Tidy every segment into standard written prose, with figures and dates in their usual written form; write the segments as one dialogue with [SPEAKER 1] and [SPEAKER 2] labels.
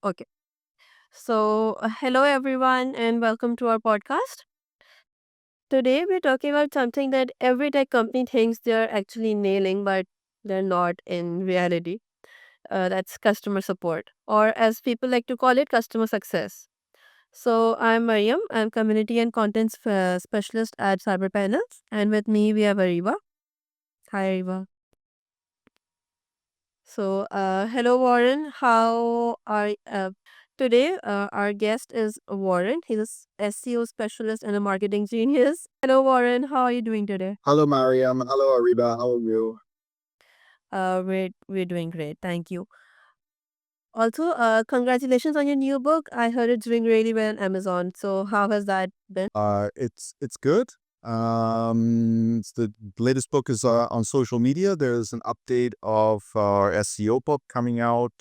[SPEAKER 1] Okay. Hello everyone, and welcome to our podcast. Today, we're talking about something that every tech company thinks they're actually nailing, but they're not in reality. That's customer support, or as people like to call it, customer success. I'm Mariam. I'm community and content specialist at CyberPanel, and with me, we have Ariba. Hi, Ariba. Hello, Warren. How are today? Our guest is Warren. He's a SEO specialist and a marketing genius. Hello, Warren. How are you doing today?
[SPEAKER 2] Hello, Mariam. Hello, Ariba. How are you?
[SPEAKER 1] We're doing great. Thank you. Also, congratulations on your new book. I heard it's doing really well on Amazon. So, how has that been?
[SPEAKER 2] It's good. It's the latest book is on social media. There's an update of our SEO book coming out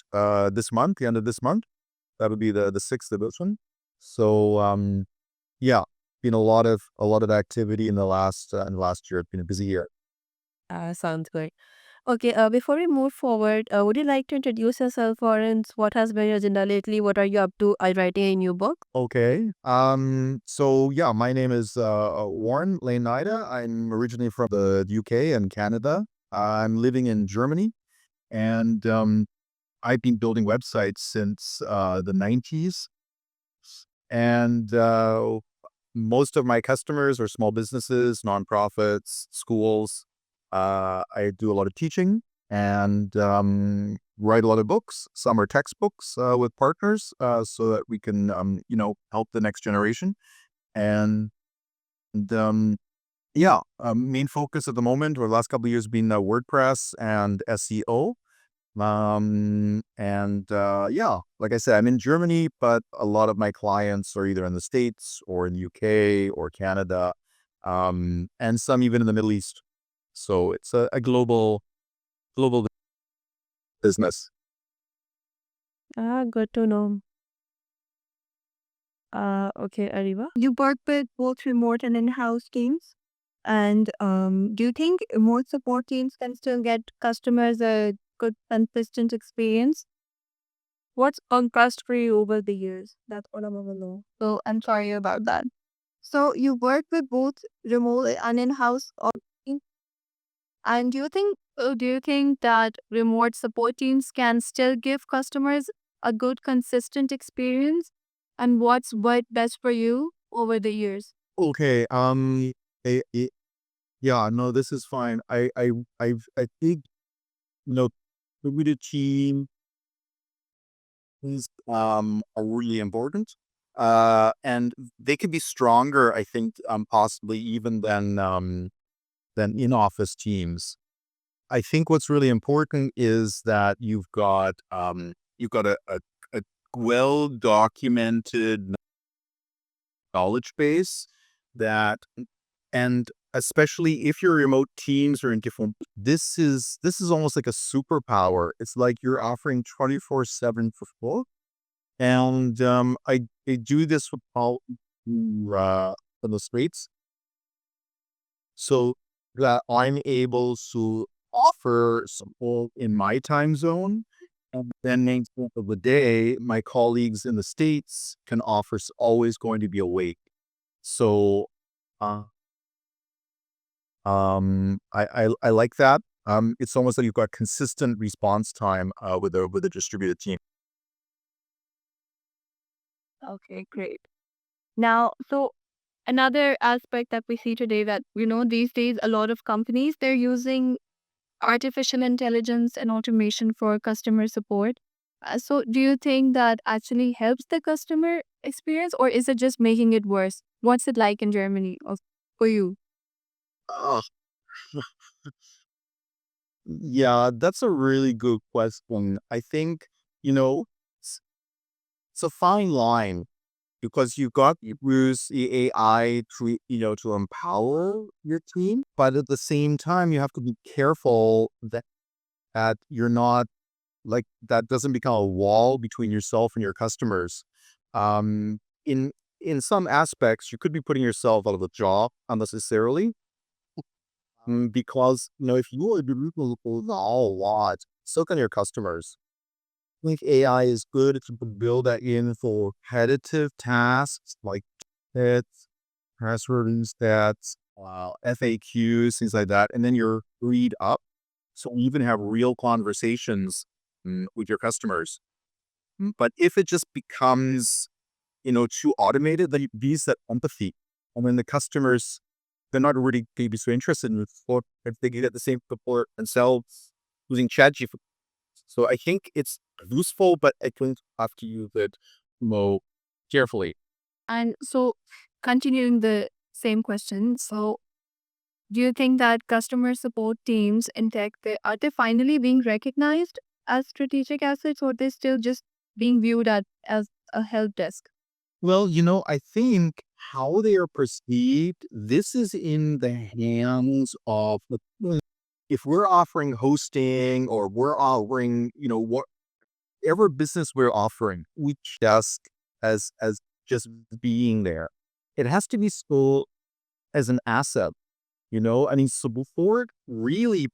[SPEAKER 2] this month, the end of this month. That'll be the sixth edition. So yeah, been a lot of activity in the last year. It's been a busy year.
[SPEAKER 1] Sounds good. Okay, before we move forward, would you like to introduce yourself, Warren? What has been your agenda lately? What are you up to? Are you writing a new book?
[SPEAKER 2] Okay. So yeah, my name is Warren Laine-Naida. I'm originally from the UK and Canada. I'm living in Germany, and I've been building websites since the 90s. And most of my customers are small businesses, nonprofits, schools. I do a lot of teaching and write a lot of books. Some are textbooks with partners so that we can, help the next generation. And yeah, main focus at the moment or the last couple of years has been WordPress and SEO. Yeah, like I said, I'm in Germany, but a lot of my clients are either in the States or in the UK or Canada, and some even in the Middle East. So it's a global business.
[SPEAKER 1] Good to know. Okay, Ariba. You work with both remote and in-house teams. And do you think remote support teams can still get customers a good, consistent experience? What's contrast for you over the years? That's what I want to know. So I'm sorry about that. So you work with both remote and in-house teams. And do you think that remote support teams can still give customers a good, consistent experience? And what's worked best for you over the years?
[SPEAKER 2] Okay. eh, eh, yeah, no, this is fine. I think the team is are really important. And they could be stronger, I think, possibly even than in-office teams. I think what's really important is that you've got a well documented knowledge base that and especially if your remote teams are in different this is almost like a superpower. It's like you're offering 24/7 for full. And I do this with all in the streets so that I'm able to offer support in my time zone. And then next of the day, my colleagues in the States can offer always going to be awake. So uh, I like that. It's almost like you've got consistent response time with a distributed team.
[SPEAKER 1] Okay, great. Now, so another aspect that we see today that, these days a lot of companies, they're using artificial intelligence and automation for customer support. So do you think that actually helps the customer experience, or is it just making it worse? What's it like in Germany for you?
[SPEAKER 2] Oh, yeah, that's a really good question. I think, you know, it's, it's a fine line because you use the AI to empower your team, but at the same time, you have to be careful that you're not like that doesn't become a wall between yourself and your customers. Um, in some aspects, you could be putting yourself out of a job unnecessarily, because if you are doing a lot, so can your customers. think AI is good to build that in for repetitive tasks like stats, password stats, FAQs, things like that. And then you're freed up. So you even have real conversations with your customers. But if it just becomes, too automated, then you lose that empathy. And when the customers, they're not really going to be so interested in support if they get the same support themselves using ChatGPT. So I think it's useful, but I think you have to use it more carefully.
[SPEAKER 1] And so, continuing the same question, so do you think that customer support teams in tech, are they finally being recognized as strategic assets, or they still just being viewed as a help desk?
[SPEAKER 2] Well, I think how they are perceived, this is in the hands of if we're offering hosting or we're offering, whatever business we're offering, each desk as just being there. It has to be sold as an asset. I mean, so before really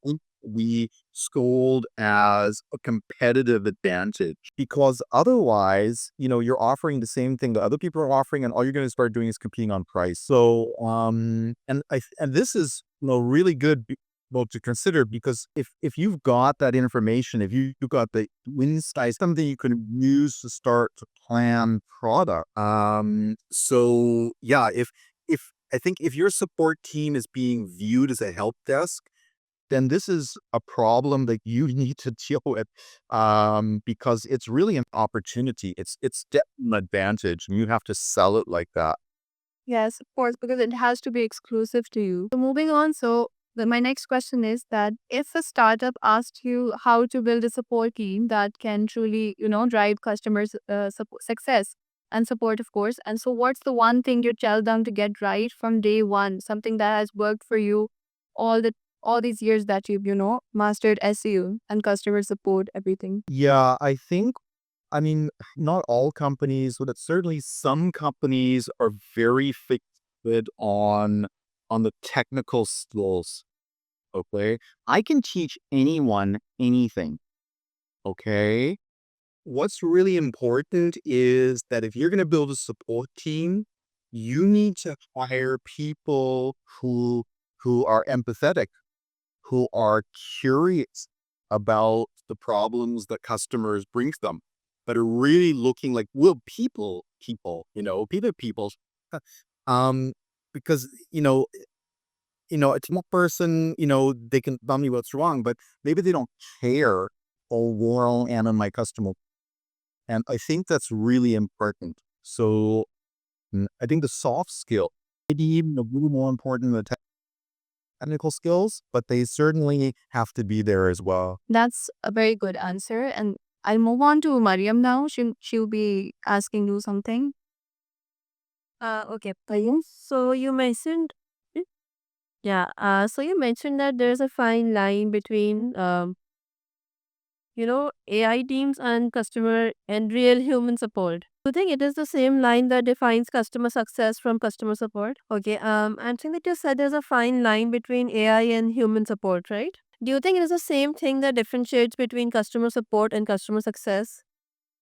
[SPEAKER 2] we scold as a competitive advantage because otherwise, you're offering the same thing that other people are offering, and all you're going to start doing is competing on price. So, and this is really good. Well, to consider because if you've got that information, if you got the insight, something you can use to start to plan product. So yeah, if I think if your support team is being viewed as a help desk, then this is a problem that you need to deal with because it's really an opportunity. It's an advantage, and you have to sell it like that.
[SPEAKER 1] Yes, of course, because it has to be exclusive to you. So moving on, so my next question is that if a startup asked you how to build a support team that can truly, drive customers' success and support, of course, and so what's the one thing you tell them to get right from day one, something that has worked for you all the all these years that you've, mastered SEO and customer support, everything?
[SPEAKER 2] Yeah, I mean, not all companies, but certainly some companies are very fixated on the technical skills. Okay, I can teach anyone anything. Okay, what's really important is that if you're going to build a support team, you need to hire people who are empathetic, who are curious about the problems that customers bring them, but are really looking like well people, um, because it's one person, they can tell me what's wrong, but maybe they don't care. Oh, well, and my customer. And I think that's really important. So I think the soft skill, maybe even a little more important than the technical skills, but they certainly have to be there as well.
[SPEAKER 1] That's a very good answer. And I'll move on to Mariam now. She'll be asking you something.
[SPEAKER 3] Okay, Payal. So you mentioned, yeah. So you mentioned that there's a fine line between, AI teams and customer and real human support. Do you think it is the same line that defines customer success from customer support? Okay. I'm saying that you said there's a fine line between AI and human support, right? Do you think it is the same thing that differentiates between customer support and customer success?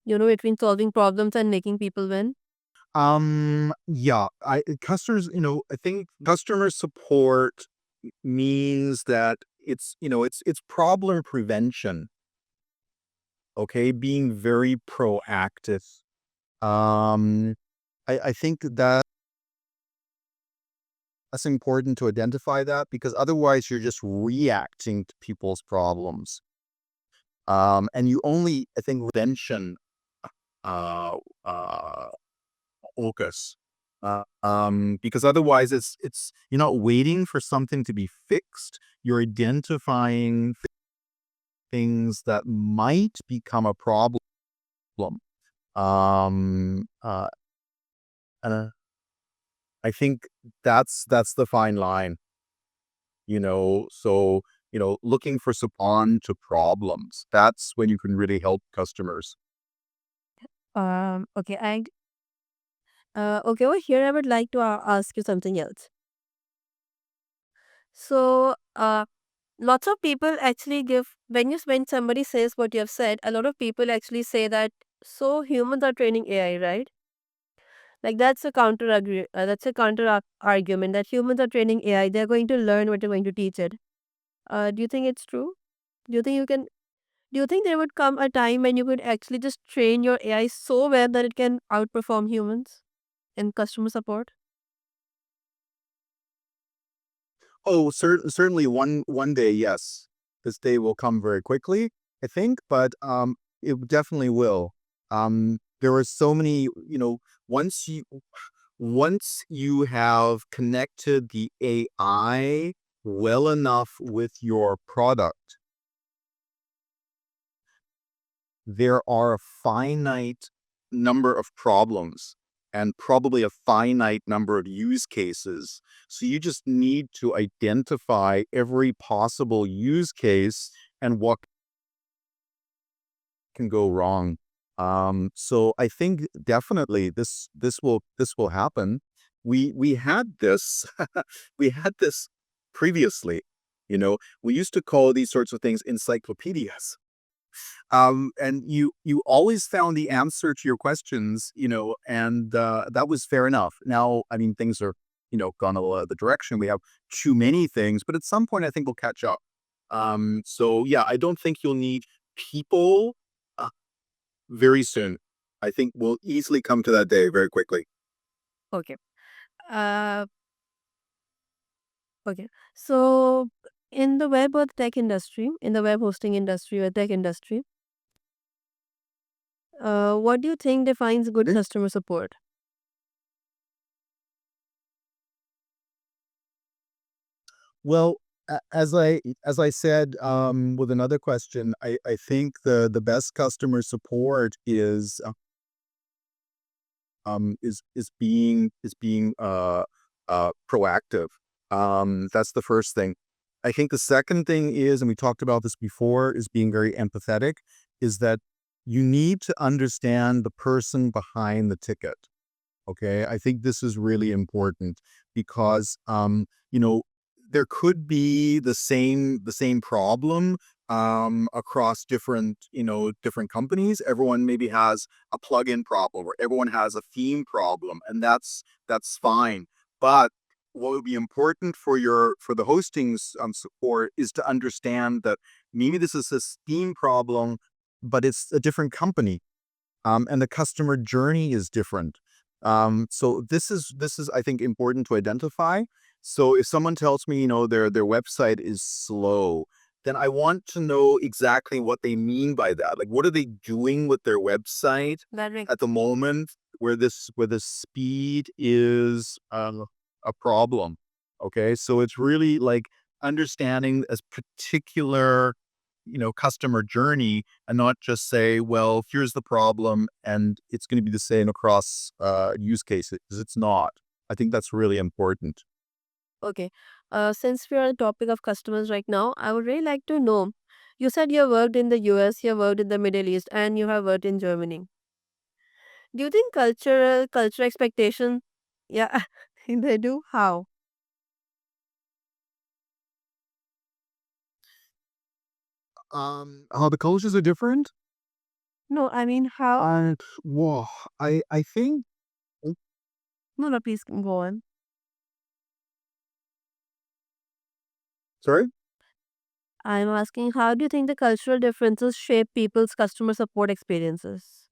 [SPEAKER 3] Between solving problems and making people win?
[SPEAKER 2] Yeah, customers, I think customer support means that it's problem prevention, okay? Being very proactive. Um, I think that that's important to identify that because otherwise you're just reacting to people's problems. And you only, I think, prevention uh, uh, focus. Because otherwise it's you're not waiting for something to be fixed. You're identifying things that might become a problem. Um, uh, and I think that's the fine line. So looking for support to problems. That's when you can really help customers.
[SPEAKER 3] Okay. Okay. Over here, I would like to ask you something else. So, lots of people actually give when somebody says what you have said, a lot of people actually say that so humans are training AI, right? Like that's a argument that humans are training AI. They're going to learn what you're going to teach it. Do you think it's true? Do you think you can? Do you think there would come a time when you could actually just train your AI so well that it can outperform humans in customer support?
[SPEAKER 2] Oh, certainly one day, yes. This day will come very quickly, I think, but it definitely will. There are so many, once you once you have connected the AI well enough with your product, there are a finite number of problems and probably a finite number of use cases. So you just need to identify every possible use case and what can go wrong. So I think definitely this will happen. We had this we had this previously. We used to call these sorts of things encyclopedias. And you always found the answer to your questions, and that was fair enough. Now, I mean, things are, gone a lot of the direction. We have too many things, but at some point, I think we'll catch up. So yeah, I don't think you'll need people very soon. I think we'll easily come to that day very quickly.
[SPEAKER 3] Okay. Uh, okay. So, in the web or tech industry, in the web hosting industry or tech industry, what do you think defines good customer support?
[SPEAKER 2] Well, as I said with another question, I think the best customer support is being proactive. That's the first thing. I think the second thing is, and we talked about this before, is being very empathetic. Is that you need to understand the person behind the ticket. Okay, I think this is really important because there could be the same problem across different companies. Everyone maybe has a plugin problem or everyone has a theme problem, and that's fine. But what would be important for the hosting's support is to understand that maybe this is a theme problem, but it's a different company, and the customer journey is different. So this is I think important to identify. So if someone tells me their website is slow, then I want to know exactly what they mean by that. Like, what are they doing with their website
[SPEAKER 3] That makes
[SPEAKER 2] at the moment where the speed is a problem? Okay, so it's really like understanding a particular customer journey and not just say, well, here's the problem and it's going to be the same across use cases, because it's not. I think that's really important.
[SPEAKER 3] okay. Since we are on the topic of customers right now, I would really like to know. You said you worked in the US, you worked in the Middle East, and you have worked in Germany. Do you think cultural expectation? Yeah, they do. How?
[SPEAKER 2] How the cultures are different?
[SPEAKER 3] No, I mean how?
[SPEAKER 2] Whoa, I think.
[SPEAKER 3] No, no, please go on.
[SPEAKER 2] Sorry.
[SPEAKER 3] I'm asking, how do you think the cultural differences shape people's customer support experiences?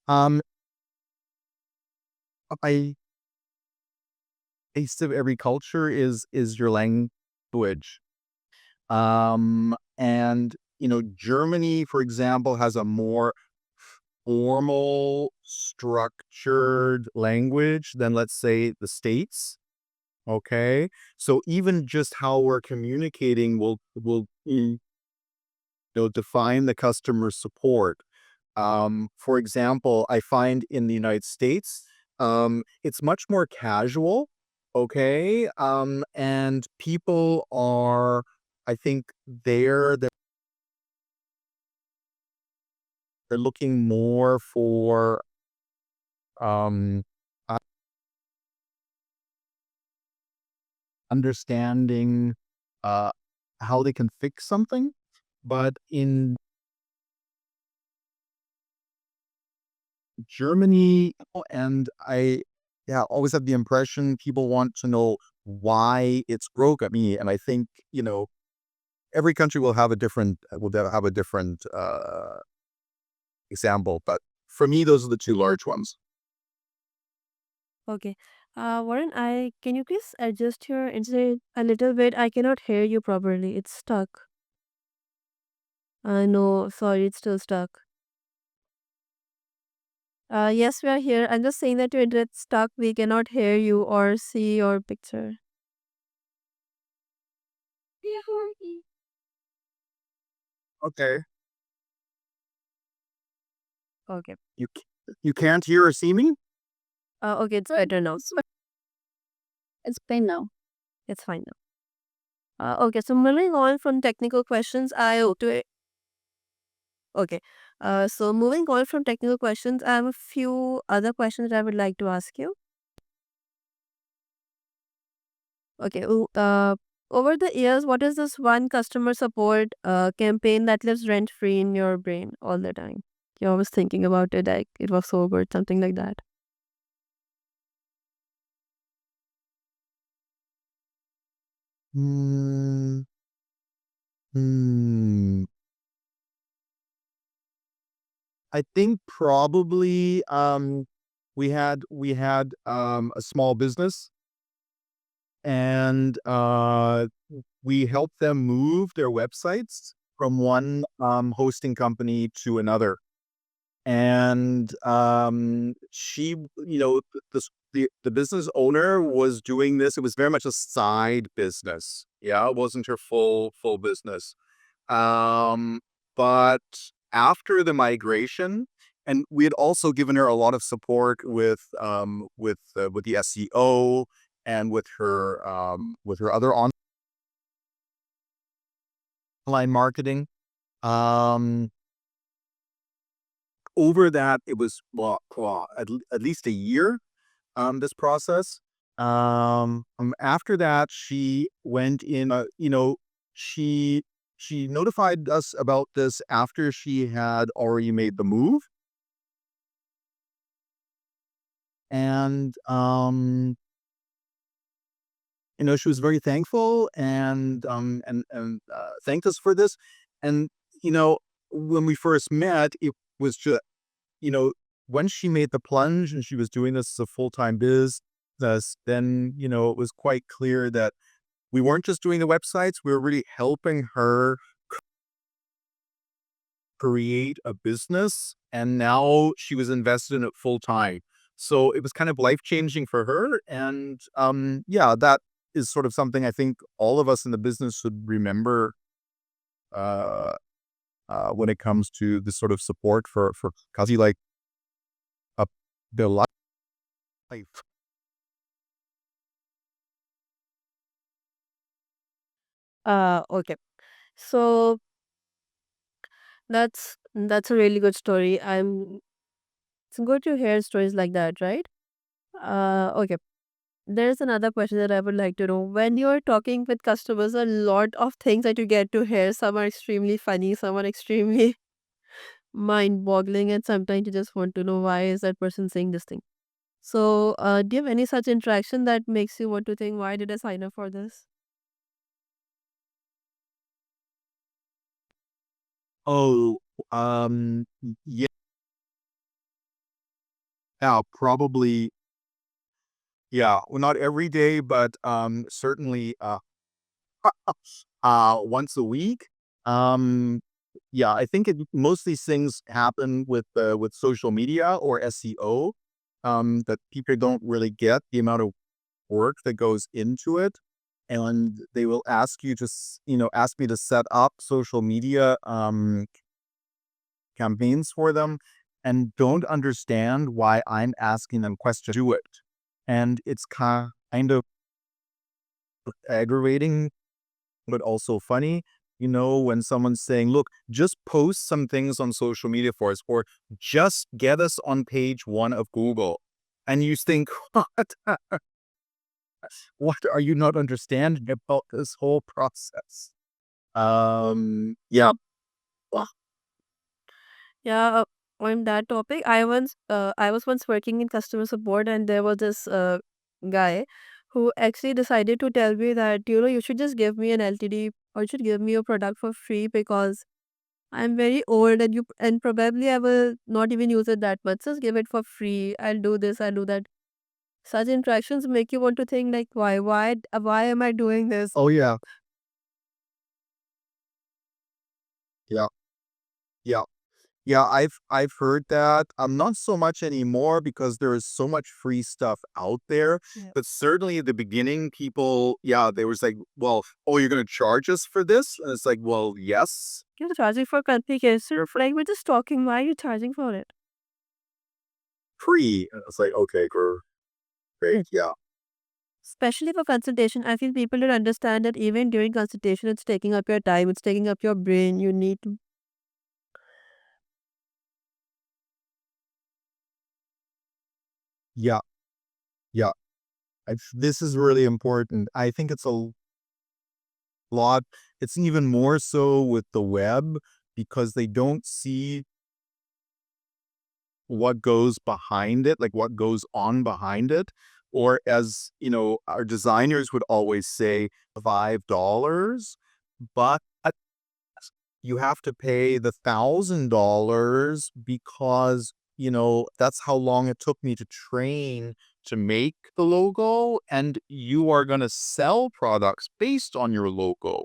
[SPEAKER 2] Um, I taste of every culture is your language. And Germany, for example, has a more formal, structured language than, let's say, the States. Okay. So even just how we're communicating will define the customer support. For example, I find in the United States, it's much more casual. Okay. And people are, I think they're looking more for um understanding how they can fix something. But in Germany, and I always have the impression people want to know why it's broke. And I think, every country will have a different example. But for me, those are the two large ones.
[SPEAKER 3] Okay. Warren, can you please adjust your internet a little bit? I cannot hear you properly. It's stuck. No, sorry, it's still stuck. Yes, we are here. I'm just saying that your internet's stuck. We cannot hear you or see your picture.
[SPEAKER 2] Okay.
[SPEAKER 3] Okay.
[SPEAKER 2] You can't hear or see me?
[SPEAKER 3] Okay, it's better now.
[SPEAKER 1] It's plain now.
[SPEAKER 3] It's fine now. Okay, so moving on from technical questions, okay. So moving on from technical questions, I have a few other questions that I would like to ask you. Okay. Over the years, what is this one customer support campaign that lives rent free in your brain all the time? You're always thinking about it, like it was so good, something like that.
[SPEAKER 2] Hmm. Hmm. I think probably we had a small business, and we helped them move their websites from one hosting company to another. And she, the business owner was doing this. It was very much a side business. Yeah, it wasn't her full business. Um, but after the migration, and we had also given her a lot of support with the SEO and with her other online marketing. Um, Over that, it was at least a year. This process. After that, she went in. She she notified us about this after she had already made the move, and she was very thankful, and thanked us for this. And you know, when we first met, it was just you know when she made the plunge and she was doing this as a full-time business, then it was quite clear that we weren't just doing the websites, we were really helping her create a business, and now she was invested in it full time. So it was kind of life changing for her, and that is sort of something I think all of us in the business should remember uh, when it comes to this sort of support for Kazi, like uh, their life.
[SPEAKER 3] Okay. So that's a really good story. It's good to hear stories like that, right? Okay. There's another question that I would like to know. When you're talking with customers, a lot of things that you get to hear, some are extremely funny, some are extremely mind-boggling, and sometimes you just want to know why is that person saying this thing. So, do you have any such interaction that makes you want to think, why did I sign up for this?
[SPEAKER 2] Oh, um, yeah, probably. Yeah, well, not every day, but certainly once a week. Um, yeah, I think most of these things happen with social media or SEO. That people don't really get the amount of work that goes into it, and they will ask you to, ask me to set up social media campaigns for them, and don't understand why I'm asking them questions to do it. And it's kind of aggravating, but also funny. When someone's saying, look, just post some things on social media for us, or just get us on page one of Google. And you think, what? What are you not understanding about this whole process? Yeah.
[SPEAKER 3] Yeah, on that topic, I was once working in customer support, and there was this guy who actually decided to tell me that, you should just give me an LTD, or you should give me your product for free, because I'm very old, and probably I will not even use it that much. Just give it for free. I'll do this, I'll do that. Such interactions make you want to think like, why am I doing this?
[SPEAKER 2] Oh yeah. Yeah. Yeah. Yeah, I've heard that. Not so much anymore because there is so much free stuff out there.
[SPEAKER 3] Yeah.
[SPEAKER 2] But certainly at the beginning, people, yeah, they was like, well, oh, you're gonna charge us for this? And it's like, well, yes.
[SPEAKER 3] You're charging for complication. Like, we're just talking. Why are you charging for it?
[SPEAKER 2] Free. And it's like, okay, great, yeah.
[SPEAKER 3] Especially for consultation, I feel people don't understand that even during consultation, it's taking up your time, it's taking up your brain. You need to.
[SPEAKER 2] Yeah, yeah. This is really important. I think it's a lot. It's even more so with the web because they don't see what goes behind it, like what goes on behind it. Or as, our designers would always say, $5, but you have to pay the $1,000 because, that's how long it took me to train to make the logo, and you are going to sell products based on your logo.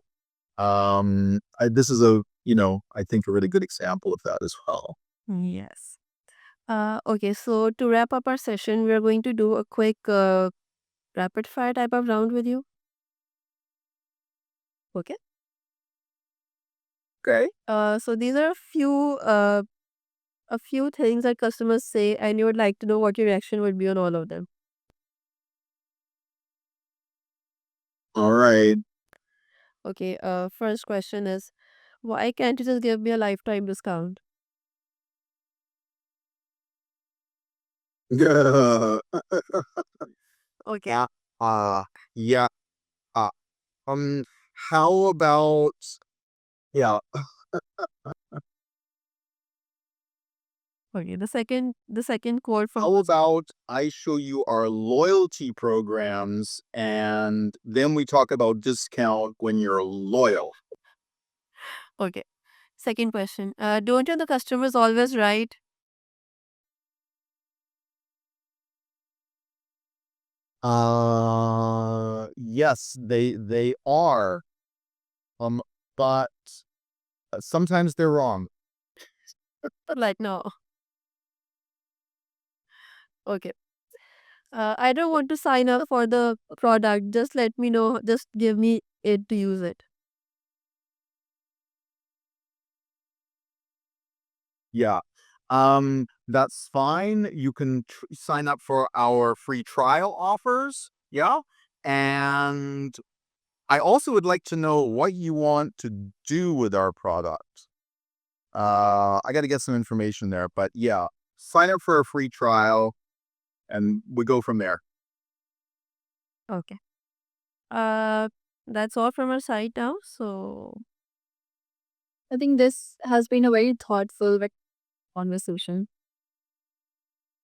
[SPEAKER 2] This is I think a really good example of that as well.
[SPEAKER 3] Yes. Okay, so to wrap up our session, we're going to do a quick rapid fire type of round with you. Okay.
[SPEAKER 2] Okay.
[SPEAKER 3] So these are a few things that customers say, and you would like to know what your reaction would be on all of them.
[SPEAKER 2] All right.
[SPEAKER 3] Okay. First question is, why can't you just give me a lifetime discount? Okay.
[SPEAKER 2] Yeah. Yeah. Uh, how about, yeah,
[SPEAKER 3] Okay. The second quote from.
[SPEAKER 2] how about I show you our loyalty programs and then we talk about discount when you're loyal?
[SPEAKER 3] Okay. Second question. Don't you know the customer is always right?
[SPEAKER 2] Yes, they are. But sometimes they're wrong.
[SPEAKER 3] Like, no. Okay. I don't want to sign up for the product. Just let me know. Just give me it to use it.
[SPEAKER 2] Yeah. That's fine. You can sign up for our free trial offers. Yeah. And I also would like to know what you want to do with our product. I got to get some information there, but yeah, sign up for a free trial and we go from there.
[SPEAKER 3] Okay. Uh, that's all from our side now. So
[SPEAKER 1] I think this has been a very thoughtful conversation.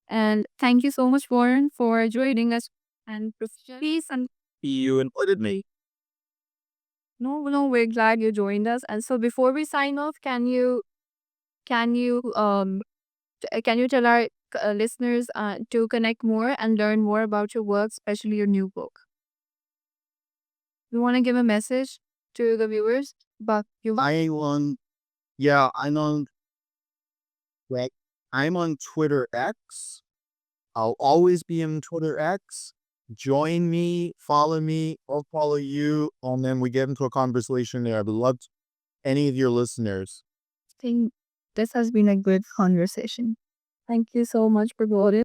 [SPEAKER 1] And thank you so much, Warren, for joining us. And please, and
[SPEAKER 2] You invited me.
[SPEAKER 1] no, we're glad you joined us. And so before we sign off, can you can you tell our listeners to connect more and learn more about your work, especially your new book? You want to give a message to the viewers, but you
[SPEAKER 2] Yeah, like, I'm on Twitter X. I'll always be in Twitter X. Join me, follow me, I'll follow you, and then we get into a conversation there. I'd love any of your listeners.
[SPEAKER 1] think this has been a good conversation. Thank you so much for voting.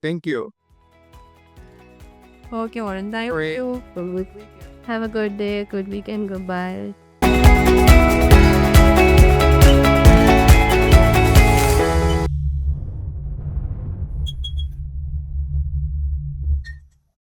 [SPEAKER 2] Thank you.
[SPEAKER 3] okay, Warren. Thank
[SPEAKER 2] Great.
[SPEAKER 3] you. Have a good day, good weekend. Goodbye.